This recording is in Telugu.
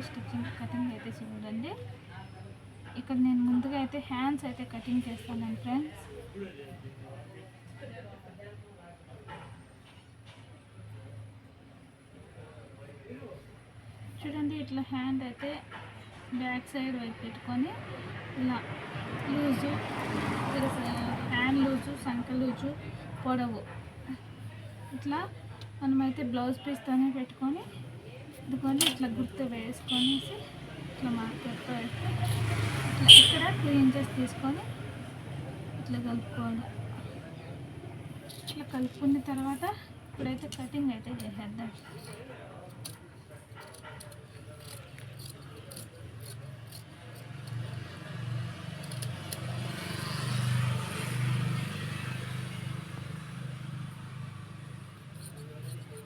స్టిచ్చింగ్ కటింగ్ అయితే చూడండి. ఇక్కడ నేను ముందుగా అయితే హ్యాండ్స్ అయితే కటింగ్ చేస్తాను ఫ్రెండ్స్. చూడండి ఇట్లా హ్యాండ్ అయితే బ్యాక్ సైడ్ వైపు పెట్టుకొని ఇలా లూజు, హ్యాండ్ లూజు, సంక లూజు, పొడవు ఇట్లా మనమైతే బ్లౌజ్ పీస్తోనే పెట్టుకొని ఇదిగోండి ఇట్లా గుర్తు వేసుకొనేసి ఇట్లా మార్కెట్తో వేస్తే ఇట్లా ఇక్కడ 2 ఇంచెస్ తీసుకొని ఇట్లా కలుపుకోవాలి. ఇట్లా కలుపుకున్న తర్వాత ఇప్పుడైతే కటింగ్ అయితే చేసేద్దాం.